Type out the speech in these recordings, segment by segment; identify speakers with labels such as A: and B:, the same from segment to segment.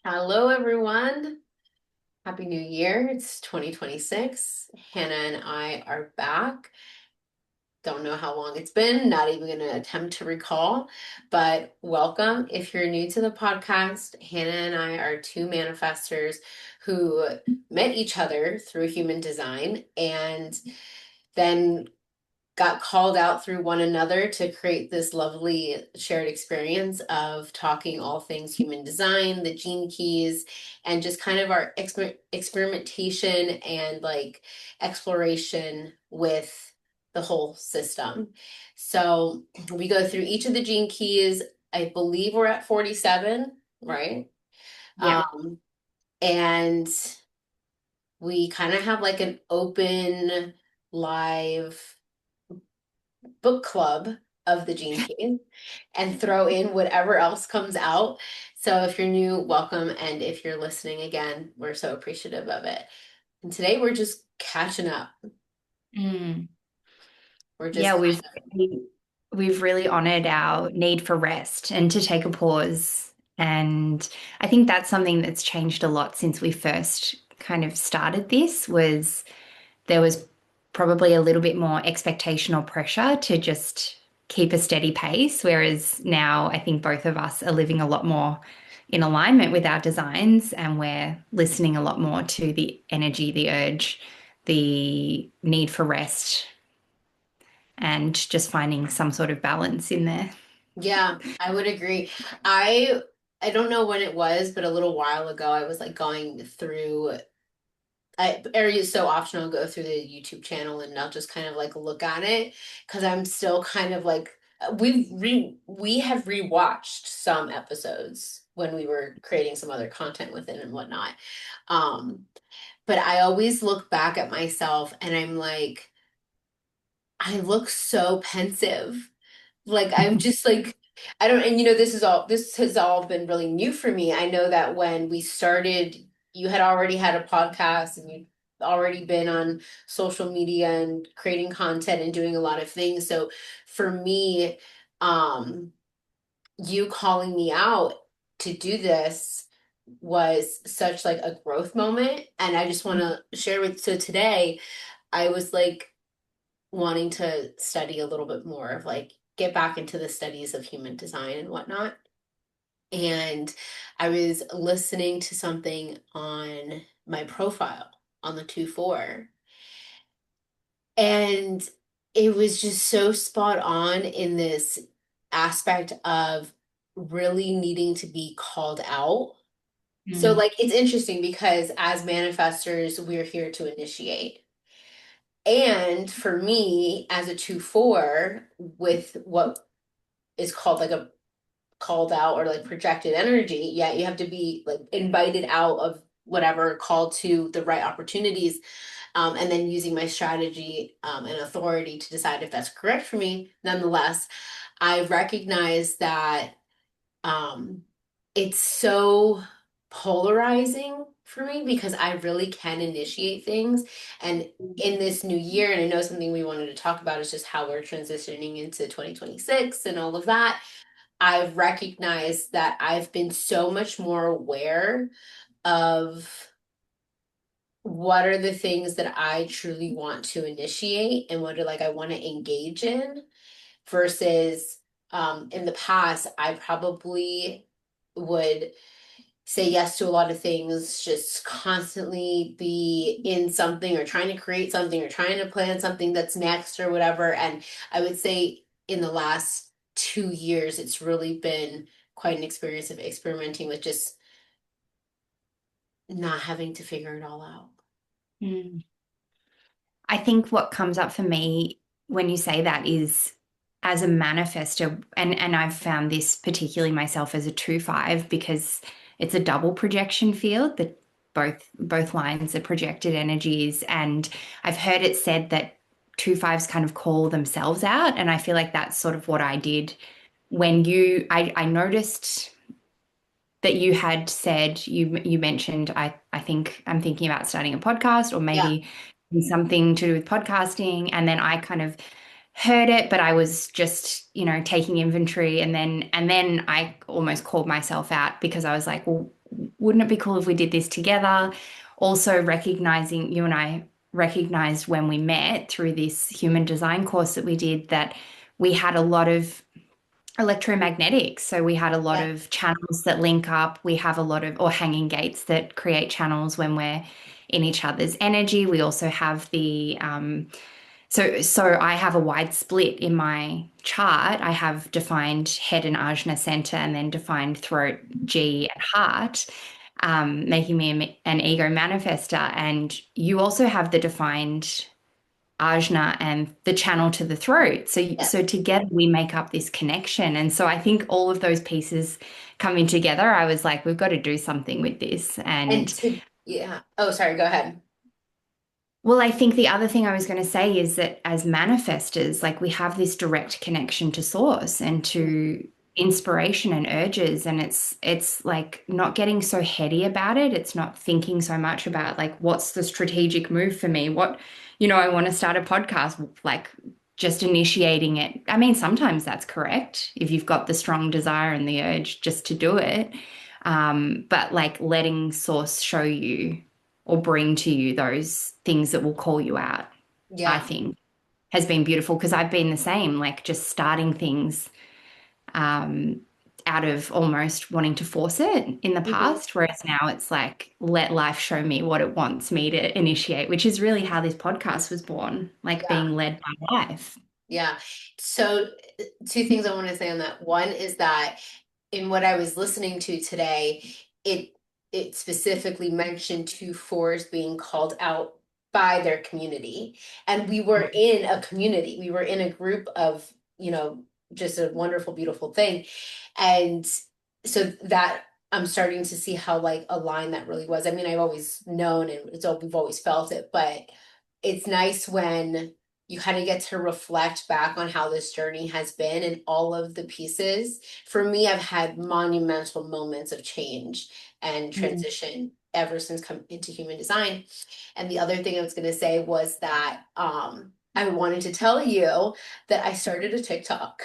A: Hello, everyone. Happy New Year. It's 2026. Hannah and I are back. Don't know how long it's been, not even going to attempt to recall, but welcome. If you're new to the podcast, Hannah and I are two manifestors who met each other through human design and then got called out through one another to create this lovely shared experience of talking all things human design, the gene keys, and just kind of our experimentation and like exploration with the whole system. So we go through each of the gene keys. I believe we're at 47, right?
B: Yeah.
A: Um, and we kind of have like an open live book club of the Gene Keys and throw in whatever else comes out. So if you're new, welcome. And if you're listening again, we're so appreciative of it. And today we're just catching up.
B: Mm.
A: We're just
B: Yeah, we've
A: kind of,
B: we've really honored our need for rest and to take a pause. And I think that's something that's changed a lot since we first kind of started this was there was probably a little bit more expectation or pressure to just keep a steady pace. Whereas now I think both of us are living a lot more in alignment with our designs and we're listening a lot more to the energy, the urge, the need for rest and just finding some sort of balance in there.
A: yeah, I would agree. I I don't know when it was, but a little while ago I was like going through areas so often I'll go through the YouTube channel and I'll just kind of like look at it because I'm still kind of like we have rewatched some episodes when we were creating some other content with it and whatnot. Um, but I always look back at myself and I'm like, I look so pensive. Like I'm just like I don't and this has all been really new for me. I know that when we started, you had already had a podcast and you'd already been on social media and creating content and doing a lot of things. So for me, you calling me out to do this was such like a growth moment. And I just want to share with so today I was like wanting to study a little bit more of like get back into the studies of human design and whatnot. And I was listening to something on my profile on the 2-4, and it was just so spot on in this aspect of really needing to be called out. So,
B: Mm.
A: like, it's interesting because as manifestors, we're here to initiate. And for me, as a 2-4, with what is called like a called out or like projected energy, yeah, you have to be like invited out of whatever, called to the right opportunities, and then using my strategy and authority to decide if that's correct for me. Nonetheless, I recognize that um, it's so polarizing for me because I really can initiate things. And in this new year, and I know something we wanted to talk about is just how we're transitioning into 2026 and all of that. I've recognized that I've been so much more aware of what are the things that I truly want to initiate and what are like I want to engage in versus in the past, I probably would say yes to a lot of things, just constantly be in something or trying to create something or trying to plan something that's next or whatever. And I would say in the last 2 years, it's really been quite an experience of experimenting with just not having to figure it all out.
B: Mm. I think what comes up for me when you say that is as a manifester, and I've found this particularly myself as a 2-5 because it's a double projection field that both lines are projected energies. And I've heard it said that 2-5s kind of call themselves out. And I feel like that's sort of what I did when I noticed that you had said you mentioned I think I'm thinking about starting a podcast or
A: Yeah.
B: maybe something to do with podcasting, and then I kind of heard it, but I was just taking inventory, and then I almost called myself out because I was like, well, wouldn't it be cool if we did this together? Also recognizing you and I recognized when we met through this human design course that we did that we had a lot of electromagnetics. So we had a lot
A: Yeah.
B: of channels that link up. We have a lot of, or hanging gates that create channels when we're in each other's energy. We also have so I have a wide split in my chart. I have defined head and ajna center and then defined throat, G, and heart, making me an ego manifester. And you also have the defined ajna and the channel to the throat.
A: Yeah.
B: So together we make up this connection. And so I think all of those pieces coming together, I was like, we've got to do something with this.
A: And
B: And
A: yeah. Oh, sorry, go ahead.
B: well, I think the other thing I was going to say is that as manifestors, like we have this direct connection to source and to inspiration and urges, and it's like not getting so heady about it. It's not thinking so much about like what's the strategic move for me? I want to start a podcast, like just initiating it. I mean, sometimes that's correct if you've got the strong desire and the urge just to do it. But like letting source show you or bring to you those things that will call you out, I
A: Yeah.
B: think has been beautiful because I've been the same, like just starting things um, out of almost wanting to force it in the
A: Mhm.
B: past. Whereas now it's like, let life show me what it wants me to initiate, which is really how this podcast was born, like
A: Yeah.
B: being led by life.
A: Yeah. So, two things I want to say on that. One is that in what I was listening to today, it it specifically mentioned two fours being called out by their community. And we were in a community. We were in a group of, just a wonderful, beautiful thing. And so that I'm starting to see how like aligned that really was. I mean, I've always known and we've always felt it, but it's nice when you kind of get to reflect back on how this journey has been and all of the pieces. For me, I've had monumental moments of change and
B: Mm.
A: transition ever since coming into human design. And the other thing I was going to say was that I wanted to tell you that I started a TikTok.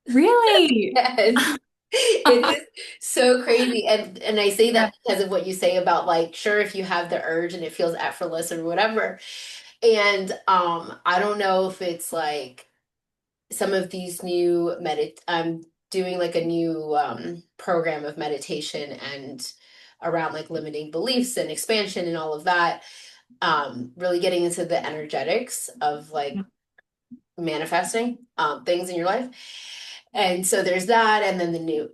B: Really?
A: Yes. It is so crazy. And I say
B: Yeah.
A: that because of what you say about like, sure, if you have the urge and it feels effortless or whatever. And I don't know if it's like some of these new I'm doing like a new program of meditation and around like limiting beliefs and expansion and all of that. Really getting into the energetics of like manifesting things in your life. And so there's that, and then the new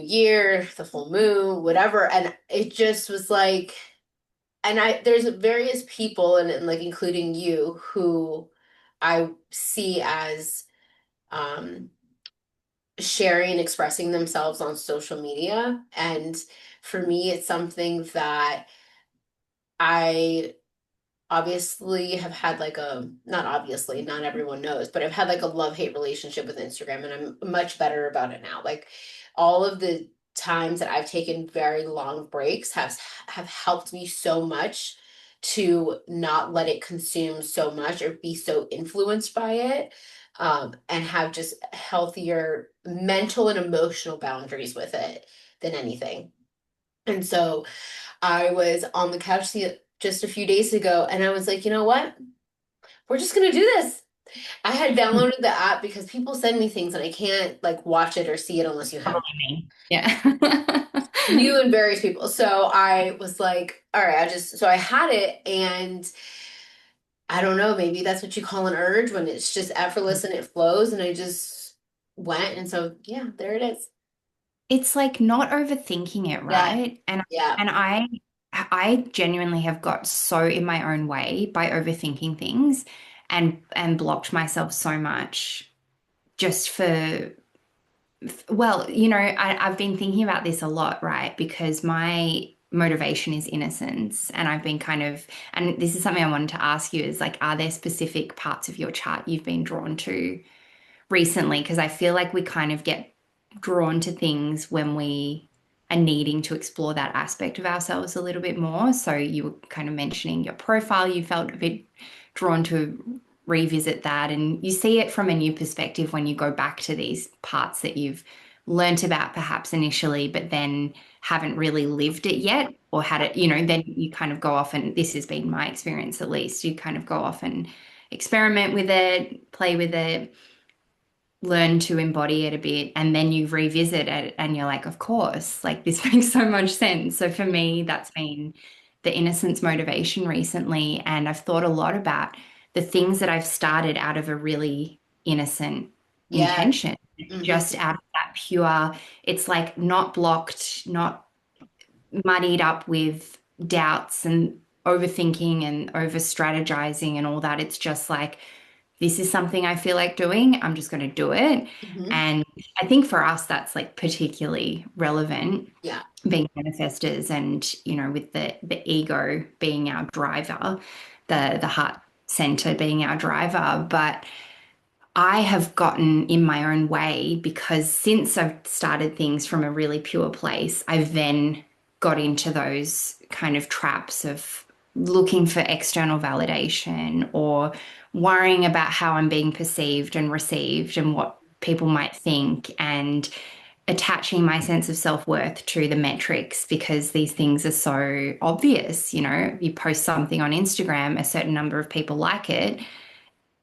A: year, the full moon, whatever. And it just was like, and there's various people, and like including you, who I see as um, sharing and expressing themselves on social media. And for me, it's something that I obviously have had like not obviously, not everyone knows, but I've had like a love-hate relationship with Instagram, and I'm much better about it now. Like all of the times that I've taken very long breaks have helped me so much to not let it consume so much or be so influenced by it, and have just healthier mental and emotional boundaries with it than anything. And so I was on the couch just a few days ago, and I was like, you know what? We're just gonna do this. I had downloaded the app because people send me things and I can't like watch it or see it unless you have
B: Probably me. Yeah.
A: you and various people. So I was like, all right, so I had it, and I don't know, maybe that's what you call an urge when it's just effortless and it flows, and I just went, and so yeah, there it is.
B: It's like not overthinking it,
A: Yeah,
B: right?
A: yeah,
B: And I genuinely have got so in my own way by overthinking things and blocked myself so much just for well, I've been thinking about this a lot, right? Because my motivation is innocence. And I've been and this is something I wanted to ask you is like, are there specific parts of your chart you've been drawn to recently? Because I feel like we kind of get drawn to things when we are needing to explore that aspect of ourselves a little bit more. So you were kind of mentioning your profile, you felt a bit drawn to revisit that, and you see it from a new perspective when you go back to these parts that you've learnt about perhaps initially, but then haven't really lived it yet or had it, then you kind of go off and this has been my experience at least. You kind of go off and experiment with it, play with it, learn to embody it a bit, and then you revisit it and you're like, of course, like this makes so much sense. So for me, that's been the innocence motivation recently. And I've thought a lot about the things that I've started out of a really innocent
A: Yes.
B: intention,
A: Hmm.
B: just out of that pure, it's like not blocked, not muddied up with doubts and overthinking and over strategizing and all that. It's just like, this is something I feel like doing. I'm just going to do it.
A: Hmm.
B: And I think for us, that's like particularly relevant
A: Yeah.
B: being manifestors and, with the ego being our driver, the heart center being our driver. But I have gotten in my own way because since I've started things from a really pure place, I've then got into those kind of traps of looking for external validation or worrying about how I'm being perceived and received and what people might think and attaching my sense of self-worth to the metrics because these things are so obvious. You post something on Instagram, a certain number of people like it,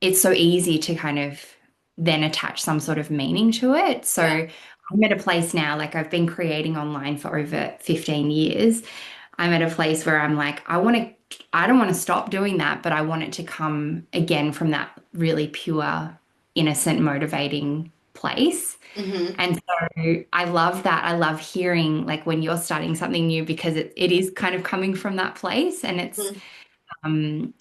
B: it's so easy to kind of then attach some sort of meaning to it. So
A: Yeah.
B: I'm at a place now, like I've been creating online for over 15 years. I'm at a place where I'm like, I don't want to stop doing that, but I want it to come again from that really pure, innocent, motivating place.
A: Hmm.
B: And so I love that. I love hearing like when you're starting something new because it is kind of coming from that place and um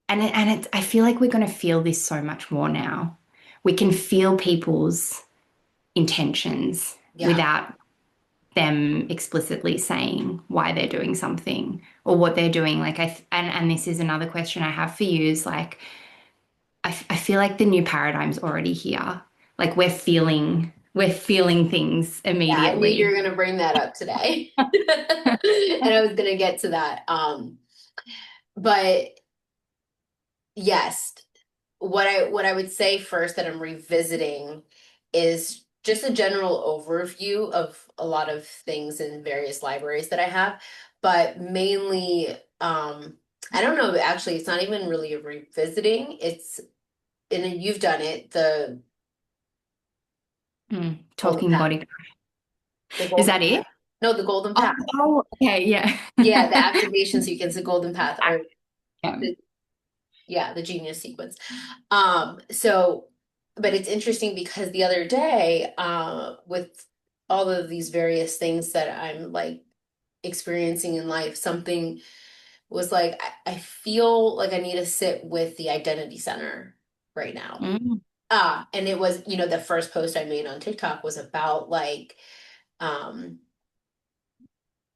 B: I feel like we're going to feel this so much more now. We can feel people's intentions
A: Yeah.
B: without them explicitly saying why they're doing something or what they're doing. Like and this is another question I have for you is like I feel like the new paradigm's already here. Like we're feeling things
A: Yeah, I knew you were
B: immediately.
A: going to bring that up today. And I was going to get to that. But yes, what I would say first that I'm revisiting is just a general overview of a lot of things in various libraries that I have, but mainly I don't know, actually it's not even really a revisiting. It's and you've done it, the golden
B: Talking
A: path.
B: body.
A: The
B: Is
A: golden
B: that it?
A: path. No, the golden
B: Oh,
A: path.
B: oh, okay, yeah.
A: Yeah, the activation sequence, the golden path, or
B: Yeah.
A: the yeah, the genius sequence. So, but it's interesting because the other day, with all of these various things that I'm like experiencing in life, something was like, I feel like I need to sit with the identity center right now.
B: Mm.
A: And it was, the first post I made on TikTok was about like, um,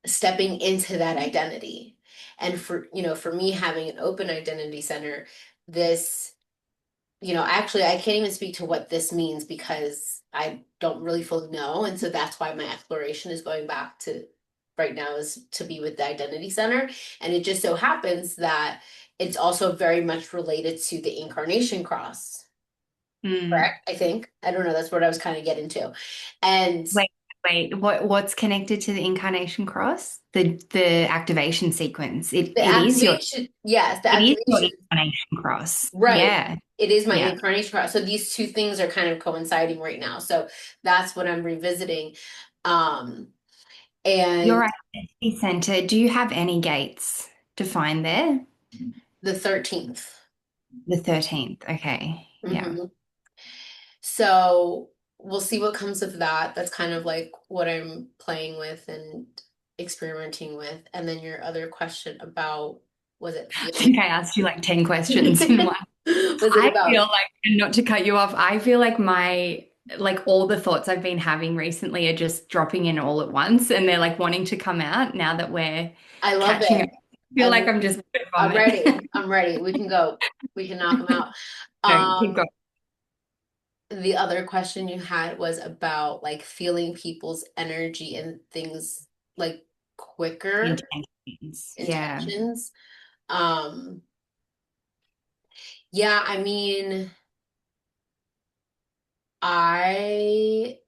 A: stepping into that identity. And for me having an open identity center, this actually, I can't even speak to what this means because I don't really fully know. And so that's why my exploration is going back to right now is to be with the identity center. And it just so happens that it's also very much related to the incarnation cross,
B: Mm.
A: correct? I think. I don't know. That's what I was kind of getting to. And
B: Wait, wait. What's connected to the incarnation cross? The activation sequence. It
A: the
B: it is your
A: activation, yes, the
B: it is your
A: activation,
B: incarnation cross.
A: right.
B: Yeah,
A: It is my
B: yeah.
A: incarnation cross. So these two things are kind of coinciding right now. So that's what I'm revisiting. Um,
B: Your
A: and
B: identity center. Do you have any gates defined there?
A: the 13th.
B: The 13th. Okay. Yeah.
A: Hmm. So we'll see what comes of that. That's kind of like what I'm playing with and experimenting with. And then your other question about, was it
B: I
A: feeling?
B: think I asked you like 10 questions in one.
A: Was it
B: I
A: about?
B: feel like, and not to cut you off, I feel like like all the thoughts I've been having recently are just dropping in all at once and they're like wanting to come out now that we're
A: I love
B: catching
A: it.
B: up. I feel
A: I,
B: like I'm just gonna
A: I'm
B: vomit.
A: ready. I'm ready. We can go. We can knock them out.
B: No, keep
A: Um,
B: going.
A: the other question you had was about like feeling people's energy and things like quicker
B: Intentions. Yeah.
A: intentions. Um, yeah, I mean, I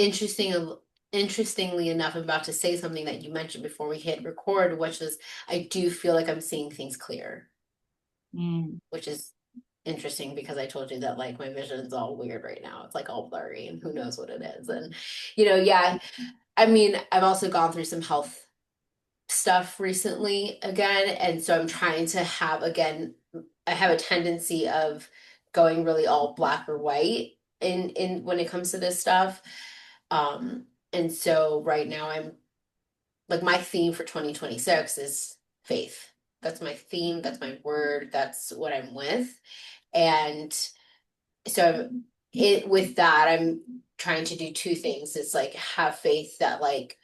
A: interesting, interestingly enough, I'm about to say something that you mentioned before we hit record, which is I do feel like I'm seeing things clear,
B: Mm.
A: which is interesting because I told you that like my vision is all weird right now. It's like all blurry and who knows what it is. And yeah, I mean, I've also gone through some health stuff recently again, and so I'm trying to have again, I have a tendency of going really all black or white in when it comes to this stuff. And so right now I'm like my theme for 2026 is faith. That's my theme, that's my word, that's what I'm with. And so it with that I'm trying to do two things. It's like have faith that like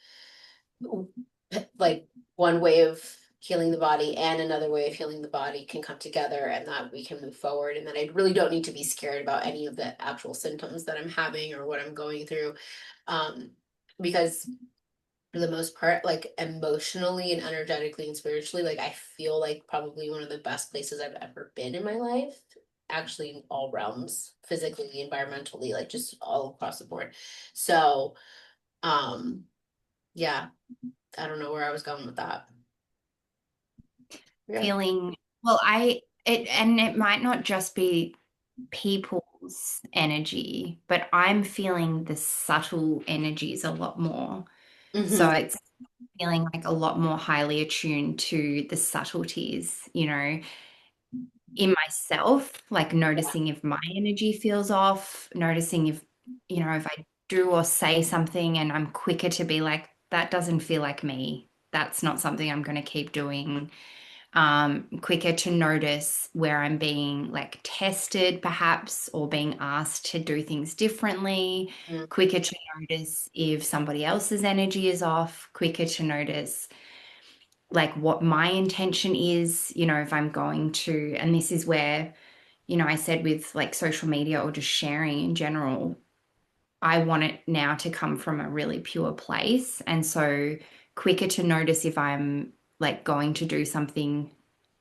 A: one way of healing the body and another way of healing the body can come together and that we can move forward and that I really don't need to be scared about any of the actual symptoms that I'm having or what I'm going through. Um, because for the most part, like emotionally and energetically and spiritually, like I feel like probably one of the best places I've ever been in my life, actually in all realms, physically, environmentally, like just all across the board. So, um, yeah, I don't know where I was going with that. Yeah.
B: Feeling, well, and it might not just be people's energy, but I'm feeling the subtle energies a lot more. So
A: Hmm.
B: it's feeling like a lot more highly attuned to the subtleties, in myself, like
A: Yeah.
B: noticing if my energy feels off, noticing if, if I do or say something and I'm quicker to be like, that doesn't feel like me. That's not something I'm going to keep doing. Quicker to notice where I'm being like tested, perhaps, or being asked to do things differently.
A: Mm.
B: Quicker to notice if somebody else's energy is off. Quicker to notice like what my intention is, if I'm going to, and this is where, I said with like social media or just sharing in general, I want it now to come from a really pure place. And so quicker to notice if I'm like going to do something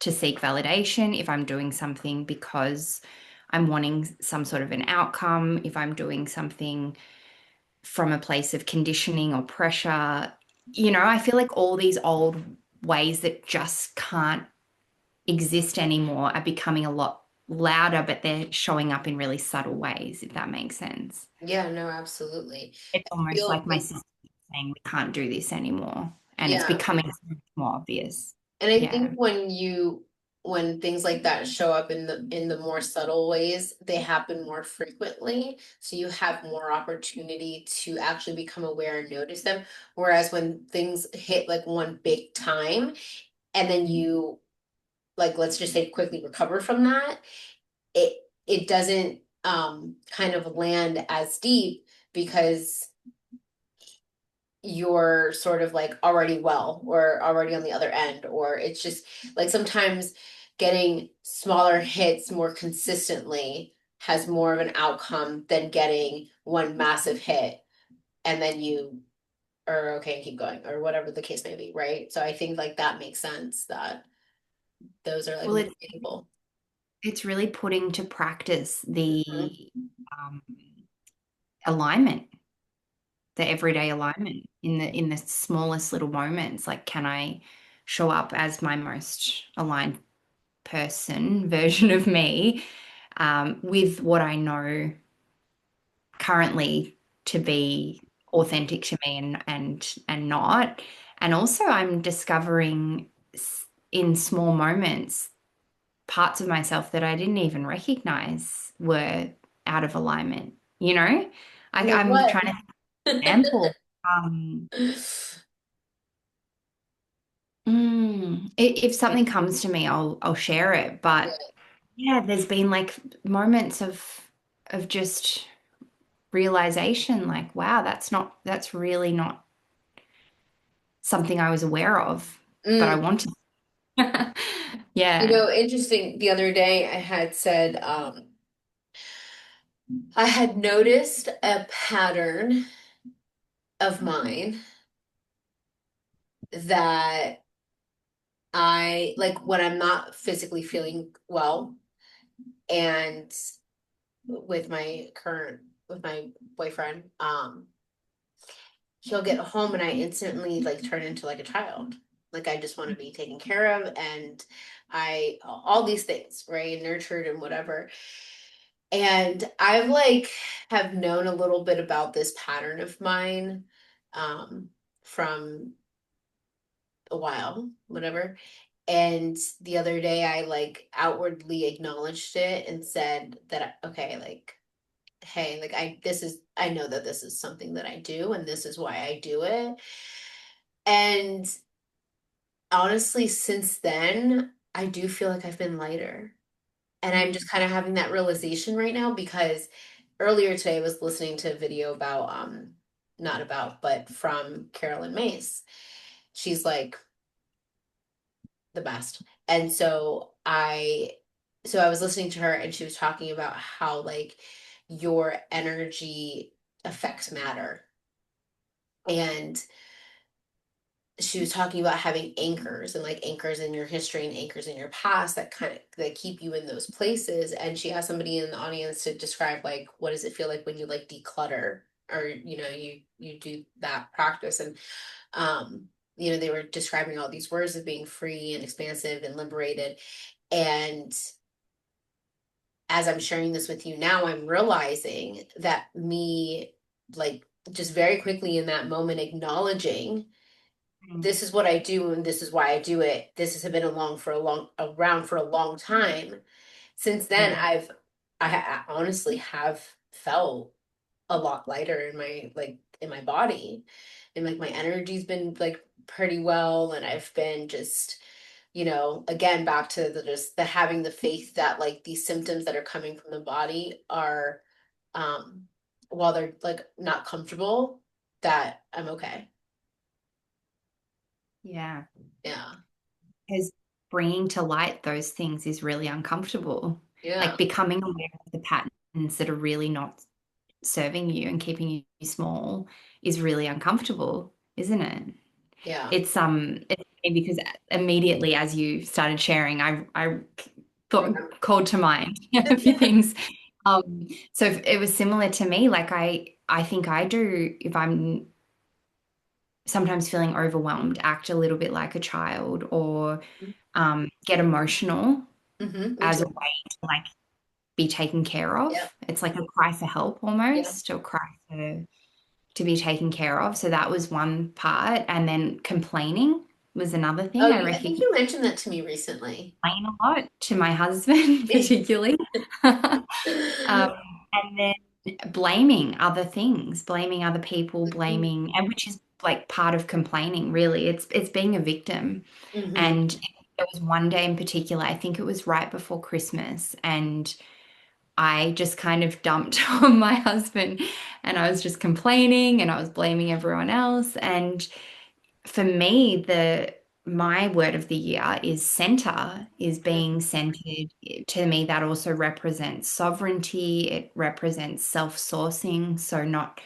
B: to seek validation, if I'm doing something because I'm wanting some sort of an outcome, if I'm doing something from a place of conditioning or pressure. I feel like all these old ways that just can't exist anymore are becoming a lot louder, but they're showing up in really subtle ways, if that makes sense.
A: Yeah, no, absolutely.
B: It's
A: I
B: almost
A: feel
B: like my sister saying we can't do this anymore. And it's
A: yeah.
B: becoming so much more obvious.
A: And I think
B: Yeah.
A: when things like that show up in the more subtle ways, they happen more frequently. So you have more opportunity to actually become aware and notice them. Whereas when things hit like one big time and then you like let's just say quickly recover from that, it it doesn't kind of land as deep because you're sort of like already well or already on the other end, or it's just like sometimes getting smaller hits more consistently has more of an outcome than getting one massive hit and then you are okay and keep going or whatever the case may be, right? So I think like that makes sense that those are like
B: Well,
A: more
B: it's
A: meaningful.
B: it's really putting to practice the
A: Mhm.
B: um, alignment, the everyday alignment in the smallest little moments. Like, can I show up as my most aligned person version of me, with what I know currently to be authentic to me and not. And also I'm discovering in small moments parts of myself that I didn't even recognize were out of alignment, you know?
A: Like
B: I'm
A: what?
B: trying to example. Um, if something comes to me, I'll share it. But
A: Yeah.
B: yeah, there's been like moments of just realization like, wow, that's really not something I was aware of, but I
A: Mm.
B: wanted. Yeah.
A: Interesting. The other day I had said, I had noticed a pattern of mine that I like when I'm not physically feeling well and with my current with my boyfriend. he'll get home and I instantly like turn into like a child. Like I just want to be taken care of and I all these things, right? Nurtured and whatever. And I've like have known a little bit about this pattern of mine from a while, whatever. And the other day I like outwardly acknowledged it and said that okay, like hey, like I know that this is something that I do and this is why I do it. And honestly, since then, I do feel like I've been lighter. And I'm just kind of having that realization right now because earlier today I was listening to a video about not about, but from Carolyn Mace. She's like the best. And so I was listening to her and she was talking about how like your energy affects matter. And she was talking about having anchors and like anchors in your history and anchors in your past that kind of that keep you in those places. And she asked somebody in the audience to describe like what does it feel like when you like declutter or you do that practice. And they were describing all these words of being free and expansive and liberated. And as I'm sharing this with you now, I'm realizing that me like just very quickly in that moment acknowledging this is what I do and this is why I do it. This has been around for a long time. Since then,
B: Yeah.
A: I honestly have felt a lot lighter in my body, and like my energy's been like pretty well, and I've been just again back to the just the having the faith that like these symptoms that are coming from the body are um while they're like not comfortable, that I'm okay.
B: Yeah.
A: Yeah.
B: Because bringing to light those things is really uncomfortable.
A: Yeah.
B: Like becoming aware of the patterns that are really not serving you and keeping you small is really uncomfortable, isn't it?
A: Yeah.
B: It's funny because immediately as you started sharing, I
A: Remember.
B: thought called to mind a few things. So it was similar to me. Like I think I do if I'm sometimes feeling overwhelmed, act a little bit like a child or get emotional
A: Me
B: as a
A: too.
B: way to like be taken care
A: Yeah.
B: of. It's like a cry for help
A: Yeah.
B: almost, or cry to be taken care of. So that was one part. And then complaining was another
A: Oh,
B: thing. I
A: I think
B: recognize
A: you mentioned that to me recently.
B: complain a lot to my husband, particularly. And then blaming other things, blaming other people, blaming, and which is like part of complaining, really. It's being a victim.
A: Mm-hmm.
B: And there was one day in particular, I think it was right before Christmas, and I just kind of dumped on my husband and I was just complaining and I was blaming everyone else. And for me, the my word of the year is center, is being centered. To me, that also represents sovereignty. It represents self-sourcing. So not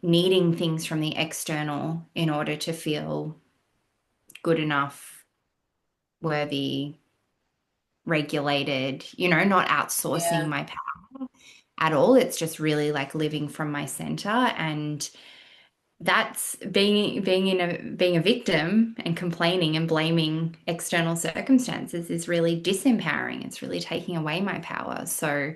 B: needing things from the external in order to feel good enough, worthy, regulated, not outsourcing
A: Yeah.
B: my power at all. It's just really like living from my center. And that's being a victim and complaining and blaming external circumstances is really disempowering. It's really taking away my power. So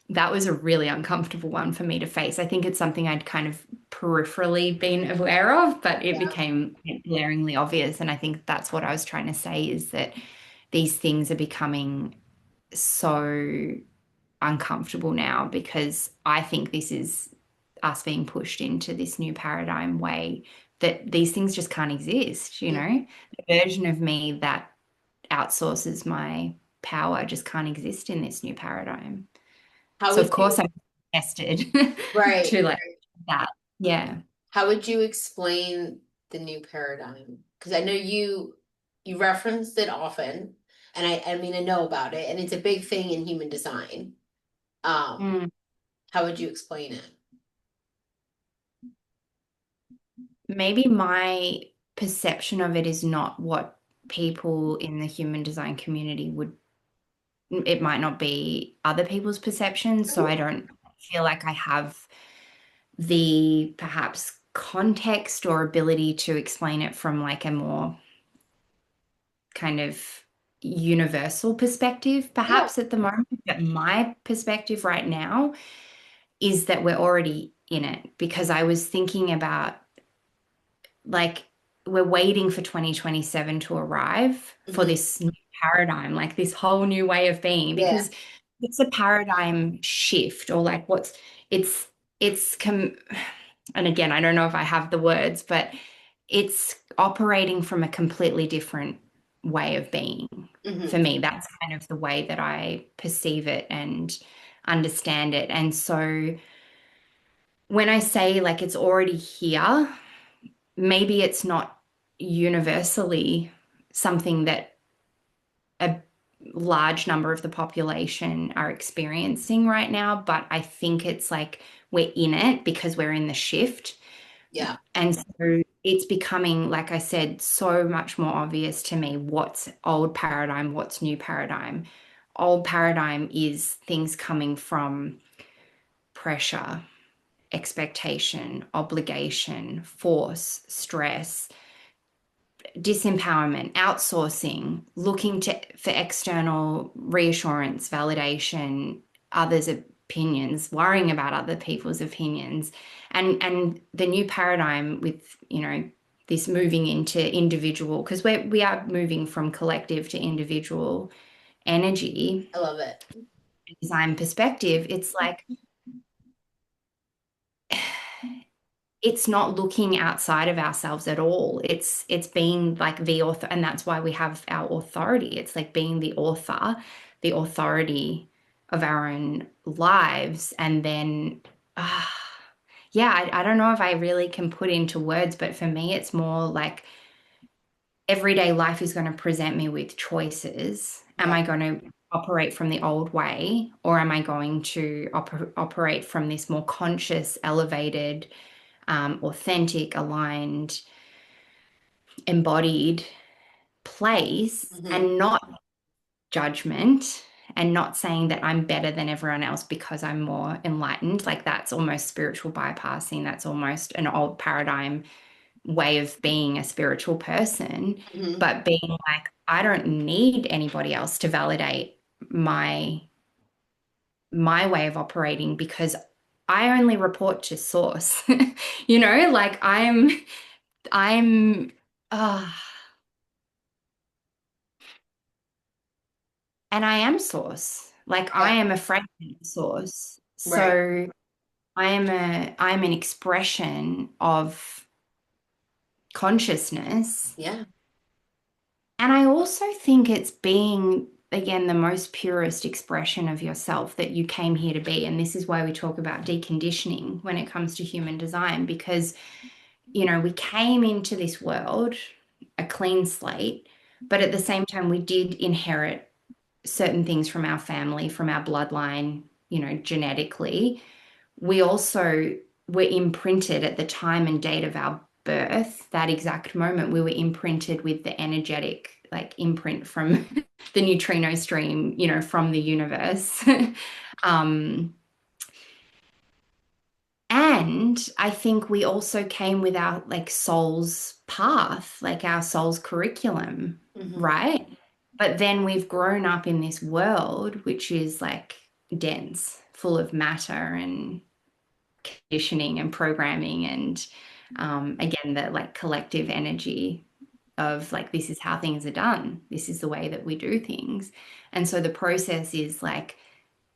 B: that was a really uncomfortable one for me to face. I think it's something I'd kind of peripherally been aware of, but it
A: Yeah.
B: became glaringly obvious. And I think that's what I was trying to say is that these things are becoming so uncomfortable now because I think this is us being pushed into this new paradigm way that these things just can't exist,
A: Mhm.
B: The version of me that outsources my power just can't exist in this new paradigm.
A: How
B: So
A: would
B: of course
A: you,
B: I'm tested
A: right,
B: to like
A: right.
B: that. Yeah.
A: How would you explain the new paradigm? Because I know you referenced it often, and I mean I know about it, and it's a big thing in human design. Um,
B: Mm.
A: how would you explain it?
B: Maybe my perception of it is not what people in the human design community would it might not be other people's perceptions. So
A: Mhm.
B: I don't feel like I have the perhaps context or ability to explain it from like a more kind of universal perspective,
A: Yeah.
B: perhaps at the moment. But my perspective right now is that we're already in it because I was thinking about like we're waiting for 2027 to arrive for
A: Hmm.
B: this new paradigm, like this whole new way of being,
A: Yeah.
B: because it's a paradigm shift or like it's it's com and again, I don't know if I have the words, but it's operating from a completely different way of being. For
A: Hmm.
B: me, that's kind of the way that I perceive it and understand it. And so when I say like it's already here, maybe it's not universally something that a large number of the population are experiencing right now, but I think it's like we're in it because we're in the shift.
A: Yeah.
B: And so it's becoming, like I said, so much more obvious to me what's old paradigm, what's new paradigm. Old paradigm is things coming from pressure, expectation, obligation, force, stress, disempowerment, outsourcing, looking to for external reassurance, validation, others' opinions, worrying about other people's opinions, and the new paradigm with this moving into individual because we are moving from collective to individual energy
A: I love it.
B: design perspective. It's like it's not looking outside of ourselves at all. It's being like the author, and that's why we have our authority. It's like being the author, the authority of our own lives. And then, uh, yeah, I don't know if I really can put into words, but for me, it's more like everyday life is going to present me with choices. Am
A: Yeah.
B: I going to operate from the old way, or am I going to operate from this more conscious, elevated, authentic, aligned, embodied place
A: Hmm.
B: and not judgment and not saying that I'm better than everyone else because I'm more enlightened. Like that's almost spiritual bypassing. That's almost an old paradigm way of being a spiritual person,
A: Hmm.
B: but being like, I don't need anybody else to validate my my way of operating because I only report to source. Like I'm uh, and I am source. Like I
A: Yeah.
B: am a fragment of source.
A: Right.
B: So I'm an expression of consciousness.
A: Yeah.
B: And I also think it's being again the most purest expression of yourself that you came here to be. And this is why we talk about deconditioning when it comes to human design, because we came into this world a clean slate, but at the same time we did inherit certain things from our family, from our bloodline, genetically. We also were imprinted at the time and date of our birth, that exact moment, we were imprinted with the energetic, like imprint from the neutrino stream, from the universe. um, and I think we also came with our like soul's path, like our soul's curriculum,
A: Hmm.
B: right? But then we've grown up in this world which is like dense, full of matter and conditioning and programming and again the like collective energy of like this is how things are done. This is the way that we do things. And so the process is like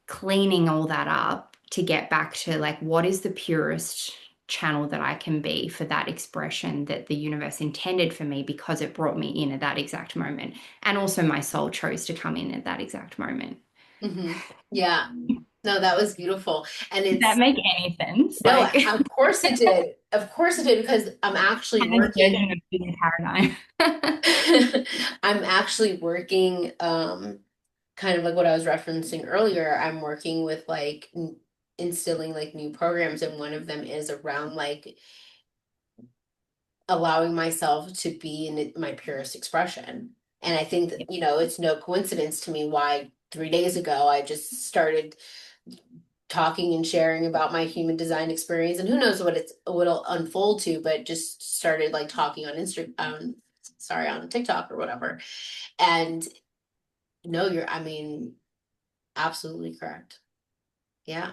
B: cleaning all that up to get back to like what is the purest channel that I can be for that expression that the universe intended for me because it brought me in at that exact moment. And also my soul chose to come in at that exact moment.
A: Hmm. Yeah. No, that was beautiful. And
B: Did that
A: it's,
B: make any sense?
A: no,
B: Like
A: of course it did. Of course it did, because I'm actually
B: kind of
A: working.
B: version of being paradigm.
A: I'm actually working, kind of like what I was referencing earlier. I'm working with like instilling like new programs, and one of them is around like allowing myself to be in my purest expression. And I think that, it's no coincidence to me why 3 days ago I just started talking and sharing about my human design experience, and who knows what it'll unfold to, but just started like talking on on TikTok or whatever. And no, I mean, absolutely correct. Yeah.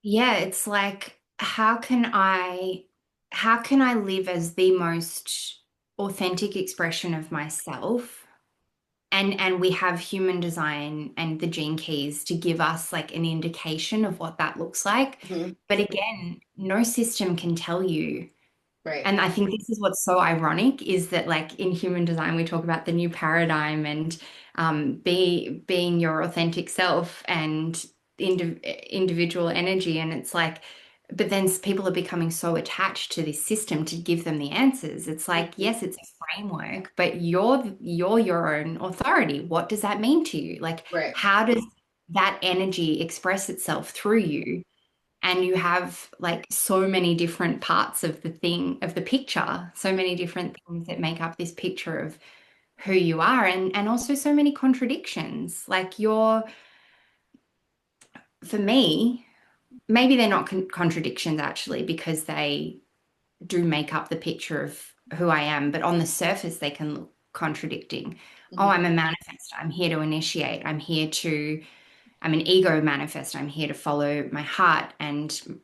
B: Yeah, it's like how can I live as the most authentic expression of myself? And we have human design and the gene keys to give us like an indication of what that looks like.
A: Mhm.
B: But again, no system can tell you.
A: Right.
B: And I think this is what's so ironic is that like in human design, we talk about the new paradigm and being your authentic self and individual energy. And it's like, but then people are becoming so attached to this system to give them the answers. It's like,
A: Mhm.
B: yes, it's a framework, but you're your own authority. What does that mean to you? Like,
A: Right.
B: how does that energy express itself through you? And you have like so many different parts of the picture, so many different things that make up this picture of who you are, and also so many contradictions. Like for me, maybe they're not contradictions actually, because they do make up the picture of who I am, but on the surface they can look contradicting. Oh,
A: Mhm.
B: I'm a manifest. I'm here to initiate. I'm an ego manifest. I'm here to follow my heart and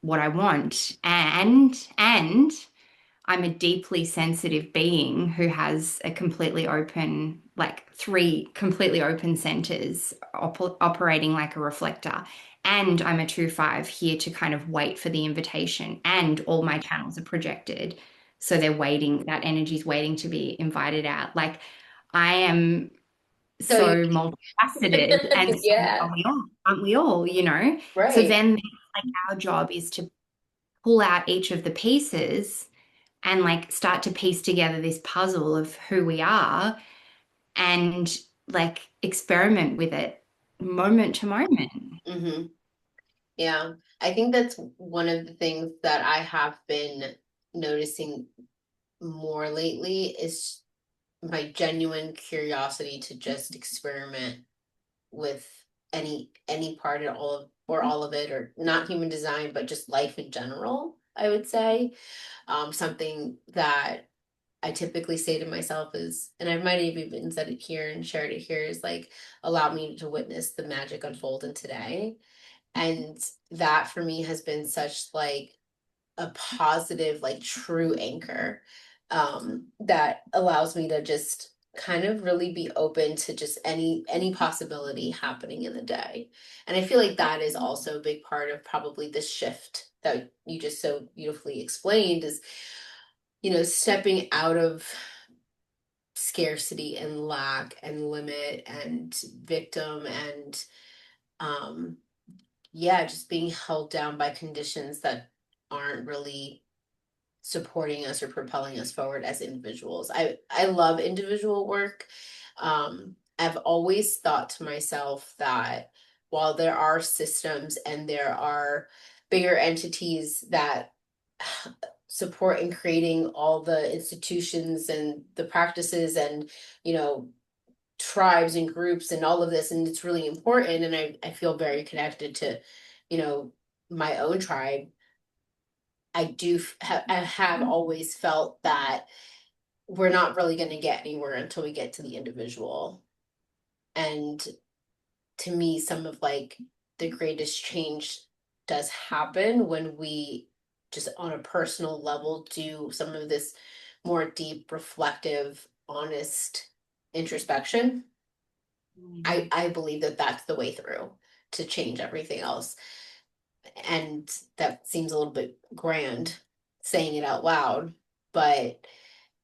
B: what I want. And I'm a deeply sensitive being who has a completely open, like three completely open centers operating like a reflector. And I'm a 2/5 here to kind of wait for the invitation. And all my channels are projected. So they're waiting, that energy's waiting to be invited out. Like I am
A: So you,
B: so multifaceted, and so
A: yeah,
B: aren't we all, you know? So
A: right.
B: then like our job is to pull out each of the pieces and like start to piece together this puzzle of who we are and like experiment with it moment to moment.
A: Hmm. Yeah. I think that's one of the things that I have been noticing more lately is my genuine curiosity to just experiment with any part at all of or all of it, or not human design but just life in general, I would say. Something that I typically say to myself is, and I might have even said it here and shared it here, is like, allow me to witness the magic unfold in today. And that for me has been such like a positive, like true anchor, that allows me to just kind of really be open to just any possibility happening in the day. And I feel like that is also a big part of probably the shift that you just so beautifully explained is, stepping out of scarcity and lack and limit and victim and um yeah, just being held down by conditions that aren't really supporting us or propelling us forward as individuals. I love individual work. I've always thought to myself that while there are systems and there are bigger entities that support in creating all the institutions and the practices and, you know, tribes and groups and all of this, and it's really important, and I feel very connected to, you know, my own tribe. I have always felt that we're not really going to get anywhere until we get to the individual. And to me, some of like the greatest change does happen when we just on a personal level do some of this more deep, reflective, honest introspection.
B: Mm.
A: I believe that that's the way through to change everything else. And that seems a little bit grand saying it out loud, but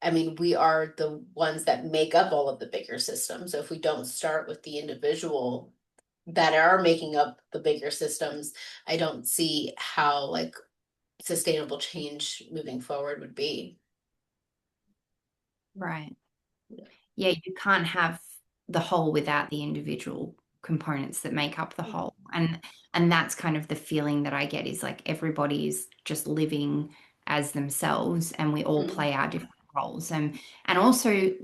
A: I mean, we are the ones that make up all of the bigger systems. So if we don't start with the individual that are making up the bigger systems, I don't see how like sustainable change moving forward would be.
B: Right. Yeah, you can't have the whole without the individual components that make up the whole. And that's kind of the feeling that I get is like everybody is just living as themselves and we all
A: Mhm.
B: play our different roles. And also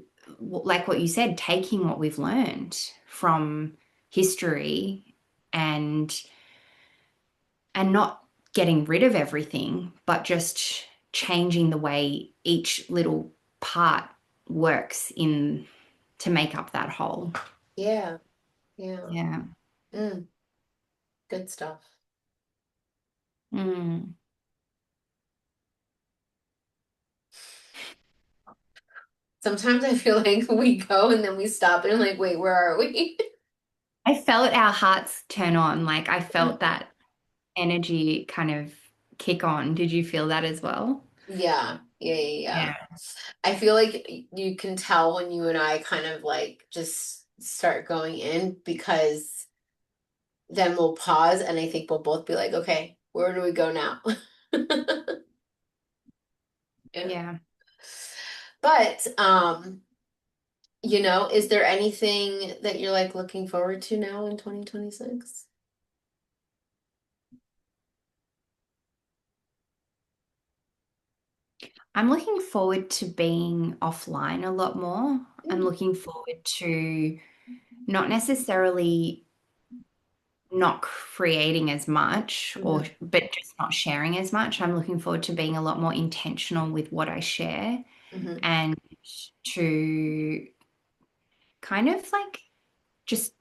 B: like what you said, taking what we've learned from history and and not getting rid of everything, but just changing the way each little part works in to make up that whole.
A: Yeah. Yeah.
B: Yeah.
A: Mm, good stuff.
B: Mm.
A: Sometimes I feel like we go and then we stop and I'm like, wait, where are we?
B: I felt our hearts turn on. Like I felt that energy kind of kick on. Did you feel that as well?
A: Yeah, yeah, yeah, yeah.
B: Yeah.
A: I feel like you can tell when you and I kind of like just start going in because then we'll pause and I think we'll both be like, okay, where do we go now? Yeah.
B: Yeah.
A: But is there anything that you're like looking forward to now in 2026?
B: I'm looking forward to being offline a lot more. I'm
A: Mm,
B: looking forward to not necessarily not creating as much or
A: mhm,
B: but just not sharing as much. I'm looking forward to being a lot more intentional with what I share
A: mhm,
B: and to kind of like just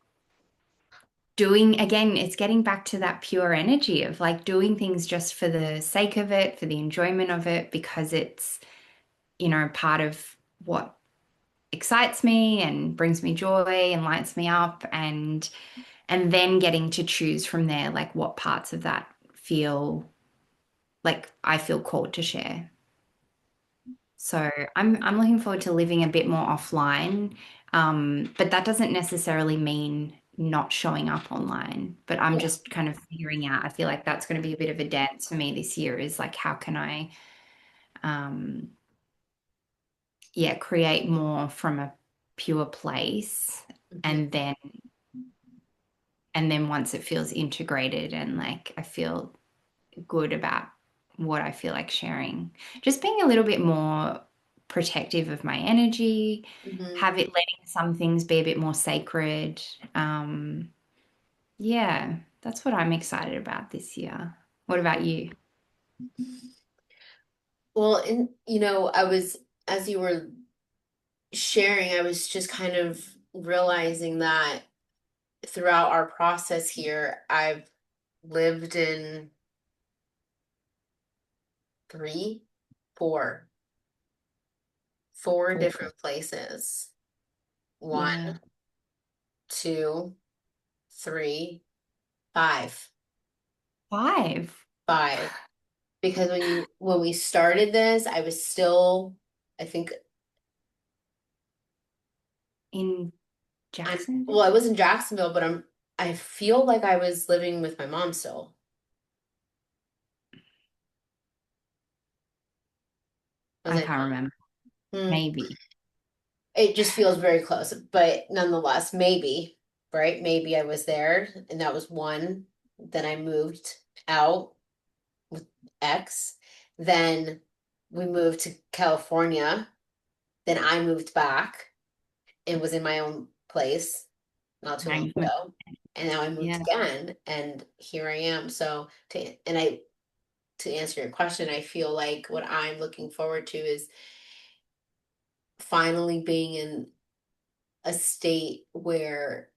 B: doing again, it's getting back to that pure energy of like doing things just for the sake of it, for the enjoyment of it, because it's, part of what excites me and brings me joy and lights me up and then getting to choose from there like what parts of that feel like I feel called to share. So I'm looking forward to living a bit more offline. But that doesn't necessarily mean not showing up online. But I'm
A: yeah.
B: just kind of figuring out. I feel like that's going to be a bit of a dance for me this year is like how can I um create more from a pure place
A: Mhm,
B: and then once it feels integrated and like I feel good about what I feel like sharing. Just being a little bit more protective of my energy,
A: mhm.
B: have it letting some things be a bit more sacred. Yeah, that's what I'm excited about this year. What about you?
A: Well, and I was as you were sharing, I was just kind of realizing that throughout our process here, I've lived in three, four, four
B: Four.
A: different places. One,
B: Yeah.
A: two, three, five.
B: Five
A: Five. Because when we started this, I was still, I think
B: in
A: well,
B: Jacksonville?
A: I was in Jacksonville, but I feel like I was living with my mom still. Was
B: I
A: I
B: can't remember.
A: not? Hmm.
B: Maybe.
A: It just feels very close, but nonetheless, maybe, right? Maybe I was there and that was one. Then I moved out with X. Then we moved to California. Then I moved back and was in my own place not too
B: Now
A: long
B: you've moved.
A: ago. And now I moved
B: Yeah.
A: again and here I am. So to answer your question, I feel like what I'm looking forward to is finally being in a state where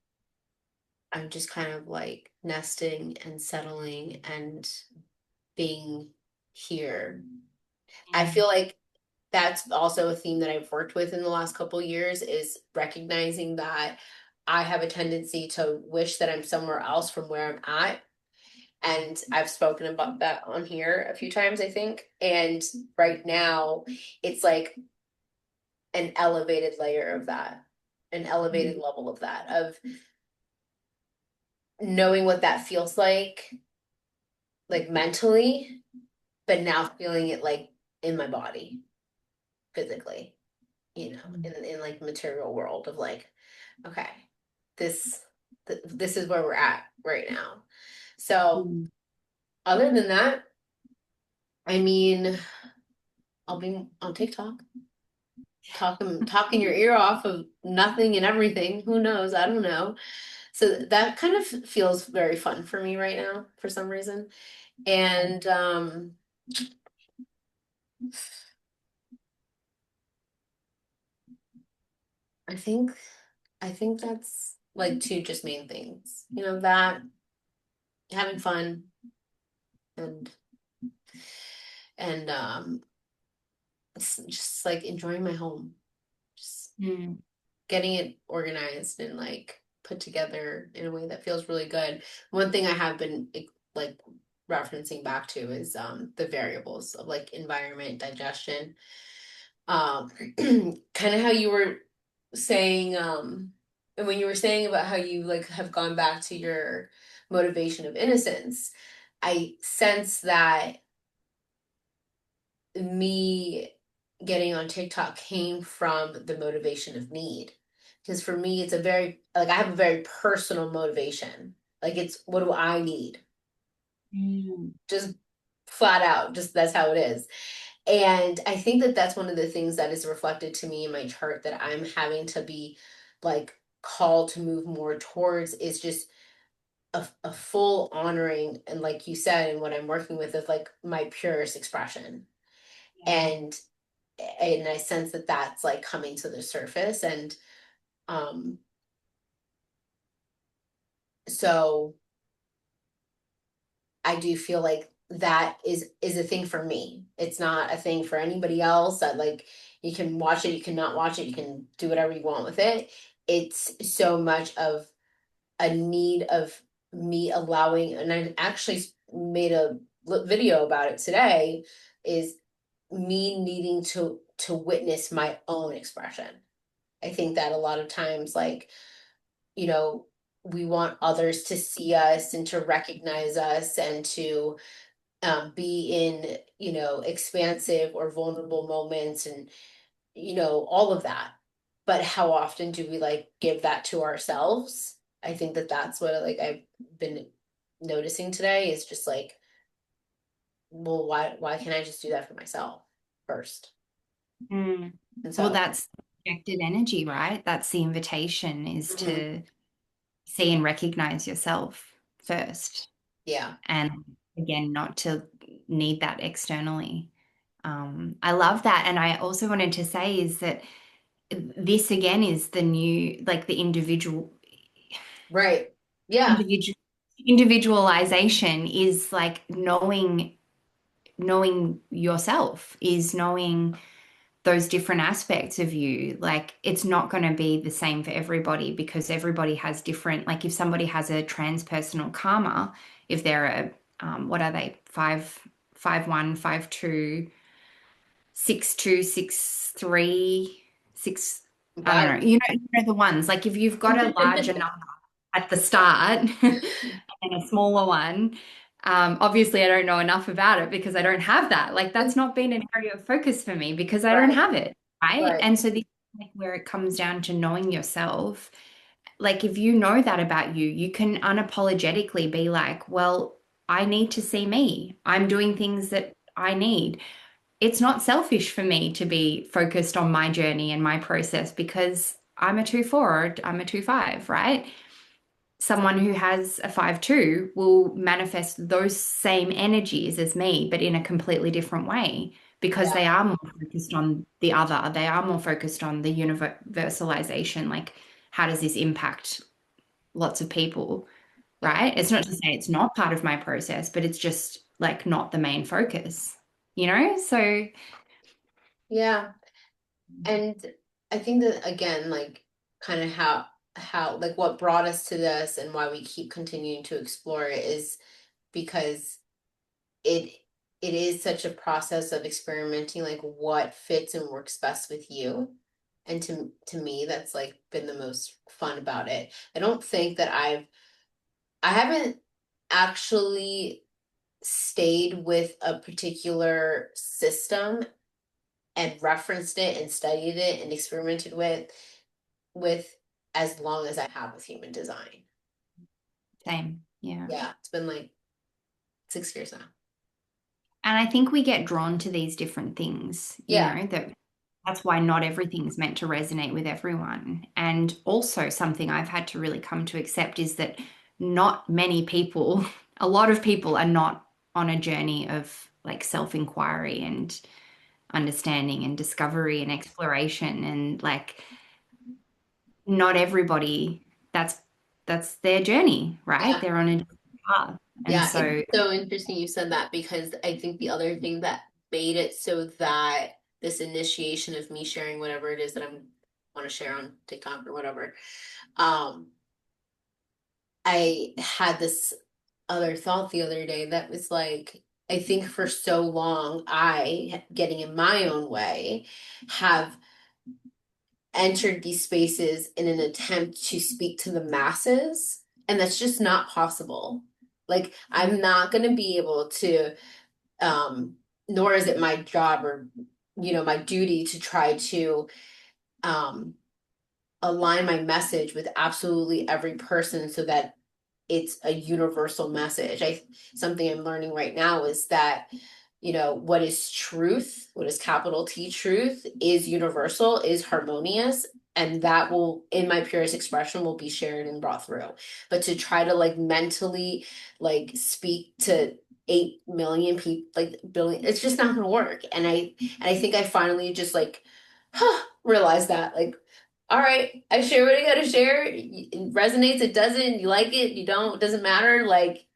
A: I'm just kind of like nesting and settling and being here. I
B: Yeah.
A: feel like that's also a theme that I've worked with in the last couple years is recognizing that I have a tendency to wish that I'm somewhere else from where I'm at. And I've spoken about that on here a few times, I think. And right now, it's like an elevated layer of that, an elevated
B: Mm.
A: level of that, of knowing what that feels like mentally, but now feeling it like in my body, physically, in like material world of like, okay, this this is where we're at right now. So
B: Mm.
A: other than that, I mean, I'll be on TikTok talking your ear off of nothing and everything. Who knows? I don't know. So that kind of feels very fun for me right now for some reason. And I think I think that's like two just main things. You know, that having fun and and just like enjoying my home. Just
B: Mm,
A: getting it organized and like put together in a way that feels really good. One thing I have been like referencing back to is the variables of like environment, digestion. Um kind of how you were saying and when you were saying about how you like have gone back to your motivation of innocence, I sense that me getting on TikTok came from the motivation of need. Because for me, it's a very, like, I have a very personal motivation. Like, it's what do I need?
B: mm,
A: Just flat out, just that's how it is. And I think that that's one of the things that is reflected to me in my chart that I'm having to be like called to move more towards is just a full honoring and like you said and what I'm working with is like my purest expression. And I sense that that's like coming to the surface and um so I do feel like that is a thing for me. It's not a thing for anybody else that like you can watch it, you cannot watch it, you can do whatever you want with it. It's so much of a need of me allowing, and I actually made a video about it today, is me needing to witness my own expression. I think that a lot of times, like, you know, we want others to see us and to recognize us and to be in, you know, expansive or vulnerable moments and, you know, all of that. But how often do we like give that to ourselves? I think that that's what like I've been noticing today is just like, well, why can't I just do that for myself first?
B: mm.
A: And
B: Well,
A: so,
B: that's projected energy, right? That's the invitation is
A: mhm,
B: to see and recognize yourself first.
A: yeah,
B: And again, not to need that externally. I love that. And I also wanted to say is that this again is the new, like the
A: right, yeah,
B: individual individualization is like knowing yourself, is knowing those different aspects of you. Like it's not going to be the same for everybody because everybody has different, like if somebody has a transpersonal karma, if they're a what are they, 5'1", 5'2", 6'2", 6'3", six, I don't
A: wow.
B: know, you know the ones, like if you've got a larger number at the start and a smaller one. Obviously, I don't know enough about it because I don't have that. Like, that's not been an area of focus for me because I don't
A: Right,
B: have it. Right.
A: right,
B: And so, this is like where it comes down to knowing yourself. Like, if you know that about you, you can unapologetically be like, well, I need to see me. I'm doing things that I need. It's not selfish for me to be focused on my journey and my process because I'm a 2/4 or I'm a 2/5, right? Someone who has a 5/2 will manifest those same energies as me, but in a completely different way because
A: yeah,
B: they are more focused on the other. They are more focused on the universalization. Like, how does this impact lots of people,
A: yeah,
B: right? It's not to say it's not part of my process, but it's just like not the main focus, you know? So,
A: yeah. And I think that again, like kind of how like what brought us to this and why we keep continuing to explore it is because it it is such a process of experimenting like what fits and works best with you. And to me, that's like been the most fun about it. I don't think that I haven't actually stayed with a particular system and referenced it and studied it and experimented with as long as I have with human design.
B: same. Yeah.
A: Yeah, it's been like 6 years now.
B: And I think we get drawn to these different things, you
A: Yeah,
B: know, that that's why not everything's meant to resonate with everyone. And also, something I've had to really come to accept is that not many people, a lot of people are not on a journey of like self-inquiry and understanding and discovery and exploration. And like, not everybody, that's their journey, right?
A: Yeah.
B: They're on a different path. And
A: Yeah, it's
B: so,
A: so interesting you said that because I think the other thing that made it so that this initiation of me sharing whatever it is that I'm want to share on TikTok or whatever, um, I had this other thought the other day that was like, I think for so long, I, getting in my own way, have entered these spaces in an attempt to speak to the masses, and that's just not possible. Like, I'm not going to be able to, um, nor is it my job or, my duty to try to, um, align my message with absolutely every person so that it's a universal message. Something I'm learning right now is that, what is truth, what is capital T truth, is universal, is harmonious, and that will, in my purest expression, will be shared and brought through. But to try to like mentally like speak to 8 million people, like billion, it's just not gonna work. And I think I finally just like realized that like, all right, I share what I gotta share. It resonates, it doesn't, you like it, you don't, it doesn't matter. Like,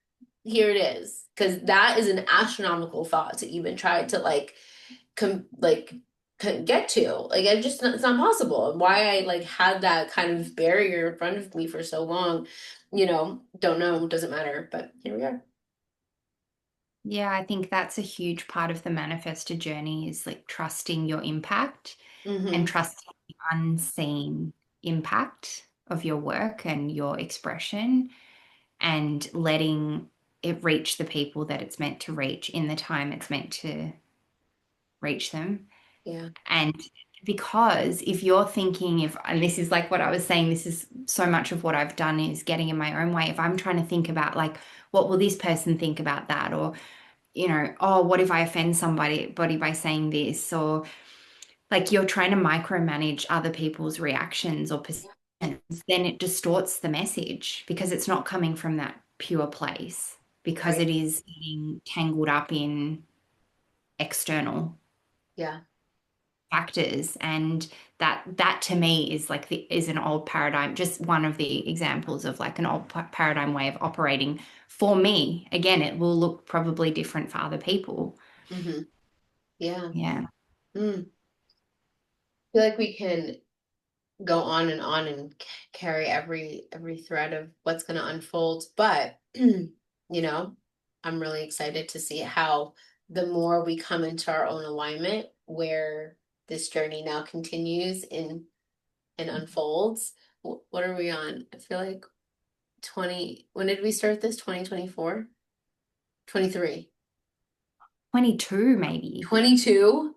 A: here it is. Because that is an astronomical thought to even try to like, get to. Like, it's not possible. And why I like had that kind of barrier in front of me for so long, don't know, doesn't matter. But here we are.
B: yeah, I think that's a huge part of the manifestor journey is like trusting your impact and
A: Mm-hmm.
B: trusting the unseen impact of your work and your expression and letting it reach the people that it's meant to reach in the time it's meant to reach them.
A: Yeah.
B: And because if you're thinking, if, and this is like what I was saying, this is so much of what I've done is getting in my own way. If I'm trying to think about, like, what will this person think about that? Or, oh, what if I offend somebody by saying this? Or like you're trying to micromanage other people's reactions or perceptions, then it distorts the message because it's not coming from that pure place, because
A: Right.
B: it is getting tangled up in external
A: Yeah.
B: factors. And that to me is like is an old paradigm, just one of the examples of like an old paradigm way of operating. For me, again, it will look probably different for other people.
A: Mm-hmm. Yeah.
B: Yeah.
A: Mm. I feel like we can go on and on and carry every thread of what's going to unfold, but I'm really excited to see how the more we come into our own alignment where this journey now continues and unfolds. What are we on? I feel like 20, when did we start this? 2024, 23,
B: 22 maybe.
A: 22.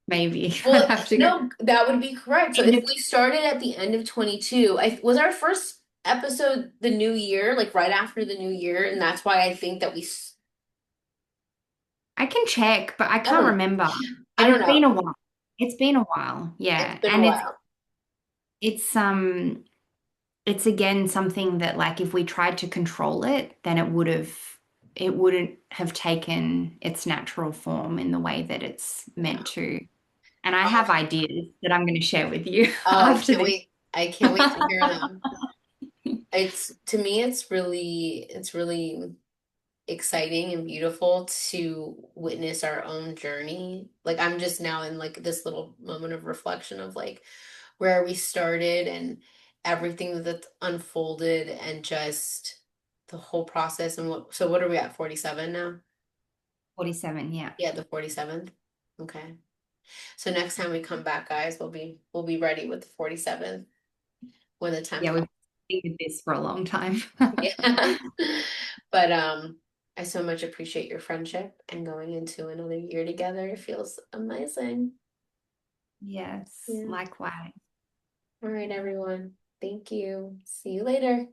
B: Maybe I'd
A: Well,
B: have to go.
A: no, that would be correct. So
B: End
A: if
B: of
A: we started at the end of 22, I was our first episode the new year, like right after the new year, and that's why I think that
B: I can check, but I
A: I
B: can't
A: don't know.
B: remember.
A: I
B: But
A: don't
B: it's been
A: know.
B: a while. It's been a while.
A: It's
B: Yeah.
A: been a
B: And
A: while.
B: it's again something that like if we tried to control it, then it wouldn't have taken its natural form in the way that it's
A: Yeah.
B: meant to. And I
A: Oh,
B: have ideas that I'm going to share with you
A: oh, I
B: after
A: can't
B: this.
A: wait. I can't wait to hear them. It's to me, it's really exciting and beautiful to witness our own journey. Like I'm just now in like this little moment of reflection of like where we started and everything that's unfolded and just the whole process and what are we at 47 now?
B: 47, yeah.
A: Yeah, the 47th. Okay. So next time we come back, guys, we'll be ready with the 47th when the time
B: Yeah,
A: comes.
B: we've been with this for a long time.
A: Yeah. But I so much appreciate your friendship and going into another year together. It feels amazing.
B: Yes,
A: Yeah.
B: likewise.
A: All right, everyone. Thank you. See you later.